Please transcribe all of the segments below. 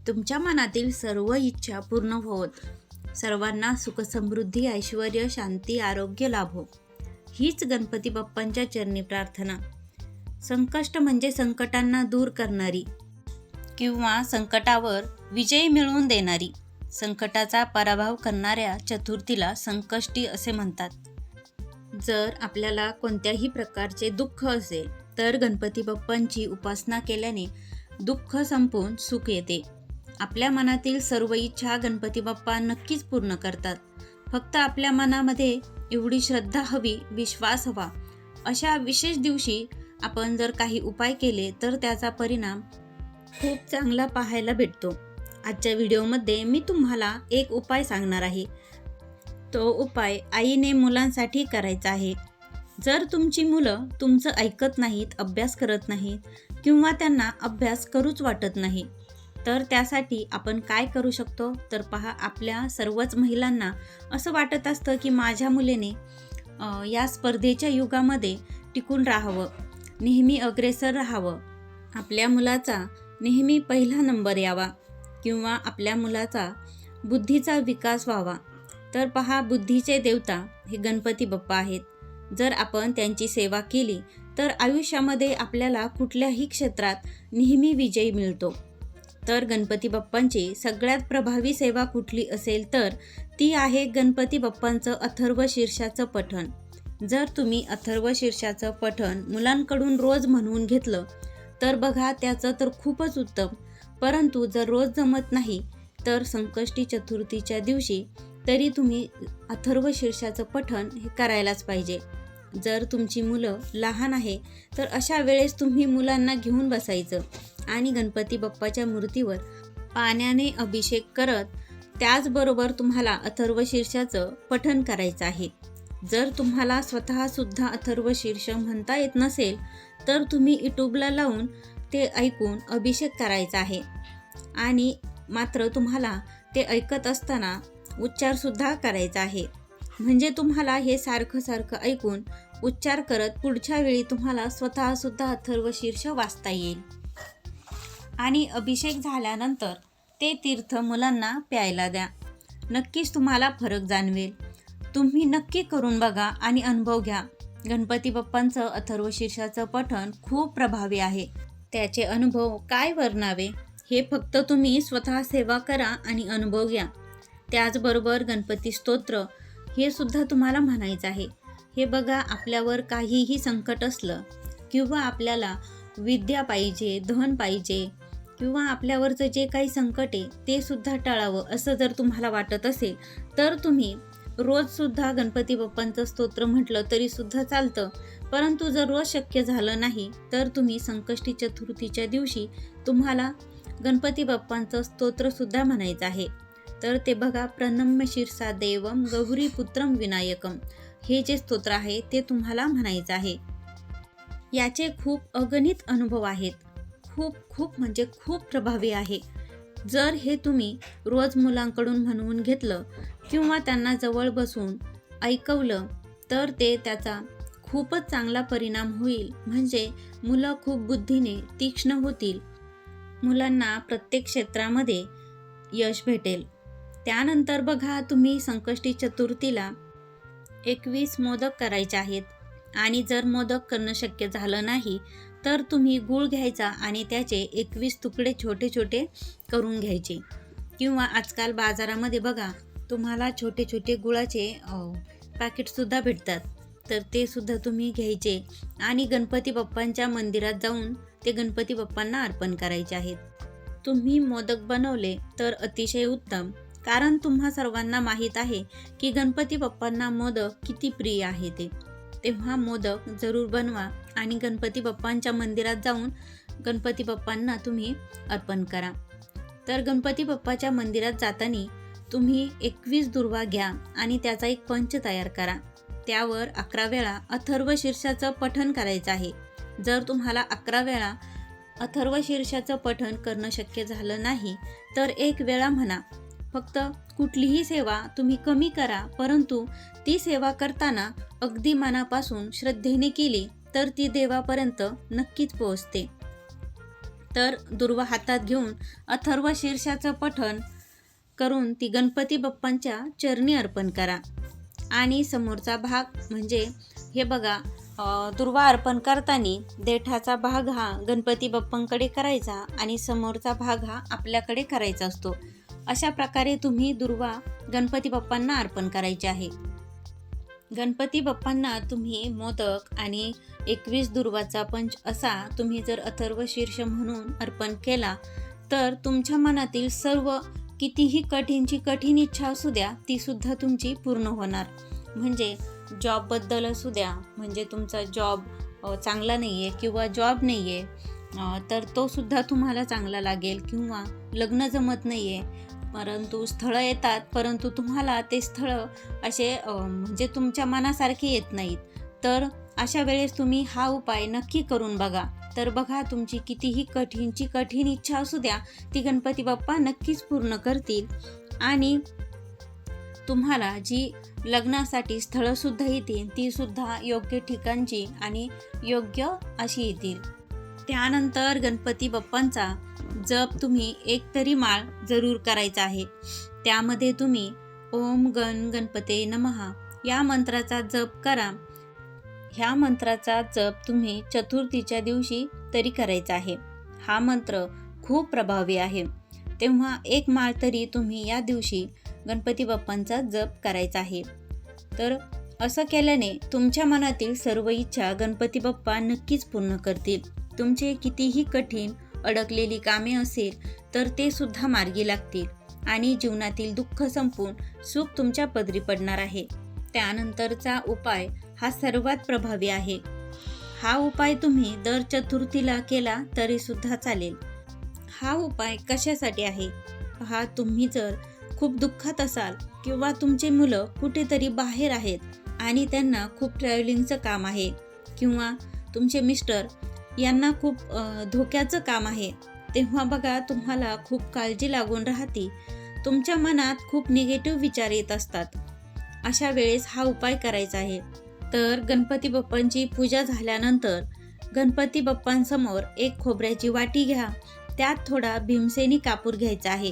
तुमच्या मनातील सर्व इच्छा पूर्ण होत, सर्वांना सुख समृद्धी ऐश्वर्य शांती आरोग्य लाभो, हीच गणपती बाप्पांच्या चरणी प्रार्थना. संकष्ट म्हणजे संकटांना दूर करणारी किंवा संकटावर विजय मिळवून देणारी. संकटाचा पराभव करणाऱ्या चतुर्थीला संकष्टी असे म्हणतात. जर आपल्याला कोणत्याही प्रकारचे दुःख असेल तर गणपती बाप्पांची उपासना केल्याने दुःख संपून सुख येते. आपल्या मनातील सर्व इच्छा गणपती बाप्पा नक्कीच पूर्ण करतात. फक्त आपल्या मनामध्ये एवढी श्रद्धा हवी, विश्वास हवा. अशा विशेष दिवशी आपण जर काही उपाय केले तर त्याचा परिणाम खूप चांगला पाहायला भेटतो. आजच्या व्हिडिओमध्ये मी तुम्हाला एक उपाय सांगणार आहे. तो उपाय आईने मुलांसाठी करायचा आहे. जर तुमची मुलं तुमचं ऐकत नाहीत, अभ्यास करत नाहीत किंवा त्यांना अभ्यास करूच वाटत नाही, तर त्यासाठी आपण काय करू शकतो तर पहा, आपल्या सर्वच महिलांना असं वाटत असतं की माझ्या मुलीने या स्पर्धेच्या युगामध्ये टिकून राहावं, नेहमी अग्रेसर राहावं, आपल्या मुलाचा नेहमी पहिला नंबर यावा किंवा आपल्या मुलाचा बुद्धीचा विकास व्हावा. तर पहा, बुद्धीचे देवता हे गणपती बाप्पा आहेत. जर आपण त्यांची सेवा केली तर आयुष्यामध्ये आपल्याला कुठल्याही क्षेत्रात नेहमी विजय मिळतो. तर गणपती बाप्पांची सगळ्यात प्रभावी सेवा कुठली असेल तर ती आहे गणपती बाप्पांचं अथर्व शीर्षाचं पठण. जर तुम्ही अथर्व शीर्षाचं पठण मुलांकडून रोज म्हणवून घेतलं तर बघा, त्याचं तर खूपच उत्तम. परंतु जर रोज जमत नाही तर संकष्टी चतुर्थीच्या दिवशी तरी तुम्ही अथर्व शीर्षाचं पठण हे करायलाच पाहिजे. जर तुमची मुलं लहान आहे तर अशा वेळेस तुम्ही मुलांना घेऊन बसायचं आणि गणपती बाप्पाच्या मूर्तीवर पाण्याने अभिषेक करत त्याचबरोबर तुम्हाला अथर्व शीर्षाचं पठण करायचं आहे. जर तुम्हाला स्वतःसुद्धा अथर्व शीर्ष म्हणता येत नसेल तर तुम्ही यूट्यूबला लावून ते ऐकून अभिषेक करायचा आहे. आणि मात्र तुम्हाला ते ऐकत असताना उच्चारसुद्धा करायचा आहे. म्हणजे तुम्हाला हे सारखं सारखं ऐकून उच्चार करत पुढच्या वेळी तुम्हाला स्वतःसुद्धा अथर्व शीर्ष वाचता येईल. आणि अभिषेक झाल्यानंतर ते तीर्थ मुलांना प्यायला द्या. नक्कीच तुम्हाला फरक जाणवेल. तुम्ही नक्की करून बघा आणि अनुभव घ्या. गणपती बाप्पांचं अथर्व शीर्षाचं पठण खूप प्रभावी आहे. त्याचे अनुभव काय वर्णावे, हे फक्त तुम्ही स्वतः सेवा करा आणि अनुभव घ्या. त्याचबरोबर गणपती स्तोत्र हे सुद्धा तुम्हाला म्हणायचं आहे. हे बघा, आपल्यावर काहीही संकट असलं किंवा आपल्याला विद्या पाहिजे, धन पाहिजे किंवा आपल्यावरचं जे काही संकट आहे ते सुद्धा टाळावं असं जर तुम्हाला वाटत असेल तर तुम्ही रोजसुद्धा गणपती बाप्पांचं स्तोत्र म्हटलं तरी सुद्धा चालतं. परंतु जर रोज शक्य झालं नाही तर तुम्ही संकष्टी चतुर्थीच्या दिवशी तुम्हाला गणपती बाप्पांचं स्तोत्रसुद्धा म्हणायचं आहे. तर ते बघा, प्रणम्य शीर्षा देवम गौरीपुत्रम विनायकम, हे जे स्तोत्र आहे ते तुम्हाला म्हणायचं आहे. याचे खूप अगणित अनुभव आहेत. खूप म्हणजे खूप प्रभावी आहे. जर हे तुम्ही रोज मुलांकडून म्हणवून घेतलं किंवा त्यांना जवळ बसून ऐकवलं तर ते त्याचा खूपच चांगला परिणाम होईल. म्हणजे मुलं खूप बुद्धीने तीक्ष्ण होतील. मुलांना प्रत्येक क्षेत्रामध्ये यश भेटेल. त्यानंतर बघा, तुम्ही संकष्टी चतुर्थीला 21 मोदक करायचे आहेत. आणि जर मोदक करणं शक्य झालं नाही तर तुम्ही गूळ घ्यायचा आणि त्याचे 21 तुकडे छोटे छोटे करून घ्यायचे. किंवा आजकाल बाजारामध्ये बघा, तुम्हाला छोटे छोटे गुळाचे पॅकेटसुद्धा भेटतात. तर ते सुद्धा तुम्ही घ्यायचे आणि गणपती बाप्पांच्या मंदिरात जाऊन ते गणपती बाप्पांना अर्पण करायचे आहेत. तुम्ही मोदक बनवले तर अतिशय उत्तम. कारण तुम्हा सर्वांना माहीत आहे की गणपती बाप्पांना मोदक किती प्रिय आहे ते. तेव्हा मोदक जरूर बनवा आणि गणपती बाप्पांच्या मंदिरात जाऊन गणपती बाप्पांना तुम्ही अर्पण करा. तर गणपती बाप्पाच्या मंदिरात जाताना तुम्ही 21 दुर्वा घ्या आणि त्याचा एक पंच तयार करा. त्यावर 11 वेळा अथर्व शीर्षाचं पठण करायचं आहे. जर तुम्हाला 11 वेळा अथर्व शीर्षाचं पठण करणं शक्य झालं नाही तर 1 वेळा म्हणा. फक्त कुठलीही सेवा तुम्ही कमी करा, परंतु ती सेवा करताना अगदी मनापासून श्रद्धेने केली तर ती देवापर्यंत नक्कीच पोहोचते. तर दुर्वा हातात घेऊन अथर्व शीर्षाचं पठण करून ती गणपती बाप्पांच्या चरणी अर्पण करा. आणि समोरचा भाग म्हणजे हे बघा, दुर्वा अर्पण करताना देठाचा भाग हा गणपती बाप्पांकडे करायचा आणि समोरचा भाग हा आपल्याकडे करायचा असतो. अशा प्रकारे तुम्ही दुर्वा गणपती बाप्पांना अर्पण करायचे आहे. गणपती बाप्पांना तुम्ही मोदक आणि 21 दुर्वाचा पंच असा तुम्ही जर अथर्व शीर्ष म्हणून अर्पण केला तर तुमच्या मनातील सर्व कितीही कठीण इच्छा असू द्या ती सुद्धा तुमची पूर्ण होणार. म्हणजे जॉबबद्दल असू द्या, म्हणजे तुमचा जॉब चांगला नाही आहे किंवा जॉब नाही आहे तर तो सुद्धा तुम्हाला चांगला लागेल. किंवा लग्न जमत नाही आहे परंतु स्थळं येतात परंतु तुम्हाला ते स्थळं असे म्हणजे तुमच्या मनासारखे येत नाहीत, तर अशा वेळेस तुम्ही हा उपाय नक्की करून बघा. तर बघा, तुमची कितीही कठीण इच्छा असू द्या ती गणपती बाप्पा नक्कीच पूर्ण करतील आणि तुम्हाला जी लग्नासाठी स्थळं सुद्धा येतील ती सुद्धा योग्य ठिकाणची आणि योग्य अशी येतील. त्यानंतर गणपती बाप्पांचा जप तुम्ही एक तरी माळ जरूर करायचा आहे. त्यामध्ये तुम्ही ओम गण गणपते नमः या मंत्राचा जप करा. ह्या मंत्राचा जप तुम्ही चतुर्थीच्या दिवशी तरी करायचा आहे. हा मंत्र खूप प्रभावी आहे, तेव्हा एक माळ तरी तुम्ही या दिवशी गणपती बाप्पांचा जप करायचा आहे. तर असं केल्याने तुमच्या मनातील सर्व इच्छा गणपती बाप्पा नक्कीच पूर्ण करतील. तुमचे कितीही कठीण अडकलेली कामे असेल तर ते सुद्धा मार्गी लागतील आणि जीवनातील दुःख संपून सुख तुमच्या पदरी पडणार आहे. त्यानंतरचा उपाय हा सर्वात प्रभावी आहे. हा उपाय तुम्ही दर चतुर्थीला केला तरी सुद्धा चालेल. हा उपाय कशासाठी आहे पहा, तुम्ही जर खूप दुःखात असाल किंवा तुमचे मुलं कुठेतरी बाहेर आहेत आणि त्यांना खूप ट्रॅव्हलिंगचं काम आहे किंवा तुमचे मिस्टर यांना खूप धोक्याचं काम आहे, तेव्हा बघा तुम्हाला खूप काळजी लागून राहते. तुमच्या मनात खूप निगेटिव्ह विचार येत असतात. अशा वेळेस हा उपाय करायचा आहे. तर गणपती बाप्पांची पूजा झाल्यानंतर गणपती बाप्पांसमोर एक खोबऱ्याची वाटी घ्या. त्यात थोडा भीमसेनी कापूर घ्यायचा आहे.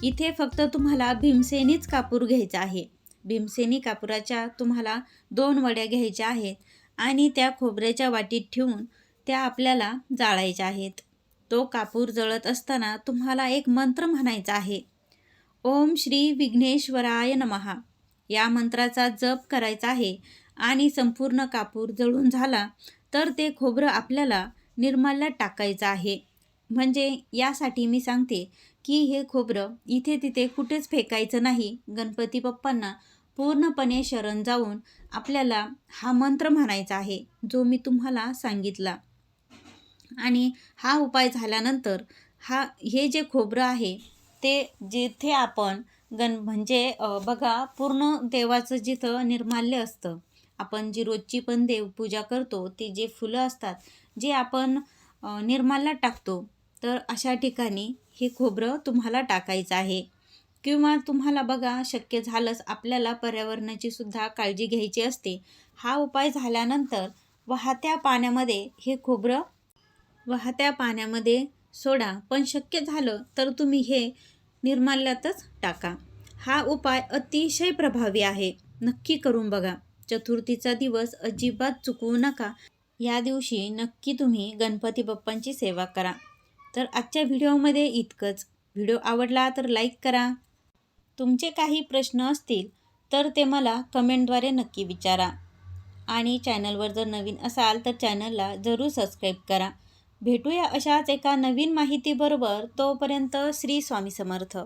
इथे फक्त तुम्हाला भीमसेनीच कापूर घ्यायचा आहे. भीमसेनी कापुराच्या तुम्हाला 2 वड्या घ्यायच्या आहेत आणि त्या खोबऱ्याच्या वाटीत ठेवून त्या आपल्याला जाळायच्या आहेत. तो कापूर जळत असताना तुम्हाला एक मंत्र म्हणायचा आहे. ओम श्री विघ्नेश्वराय नमः या मंत्राचा जप करायचा आहे आणि संपूर्ण कापूर जळून झाला तर ते खोबरं आपल्याला निर्माल्यात टाकायचं आहे. म्हणजे यासाठी मी सांगते की हे खोबरं इथे तिथे कुठेच फेकायचं नाही. गणपती बाप्पांना पूर्णपणे शरण जाऊन आपल्याला हा मंत्र म्हणायचा आहे जो मी तुम्हाला सांगितला. आणि हा उपाय झाल्यानंतर हे जे खोबरं आहे ते जिथे आपण म्हणजे बघा, पूर्ण देवाचं जिथं निर्माल्य असतं, आपण जी रोजची पण देवपूजा करतो ती जे फुलं असतात जे आपण निर्माल्यात टाकतो, तर अशा ठिकाणी हे खोबरं तुम्हाला टाकायचं आहे. किंवा तुम्हाला बघा शक्य झालंच आपल्याला पर्यावरणाची सुद्धा काळजी घ्यायची असते. हा उपाय झाल्यानंतर वाहत्या पाण्यामध्ये सोडा, पण शक्य झालं तर तुम्ही हे निर्माल्यातच टाका. हा उपाय अतिशय प्रभावी आहे, नक्की करून बघा. चतुर्थीचा दिवस अजिबात चुकवू नका. या दिवशी नक्की तुम्ही गणपती बाप्पांची सेवा करा. तर आजच्या व्हिडिओमध्ये इतकंच. व्हिडिओ आवडला तर लाईक करा. तुमचे काही प्रश्न असतील तर ते मला कमेंटद्वारे नक्की विचारा. आणि चॅनलवर जर नवीन असाल तर चॅनलला जरूर सबस्क्राईब करा. भेटूया अशाच एका नवीन माहितीबरोबर. तोपर्यंत श्री स्वामी समर्थ.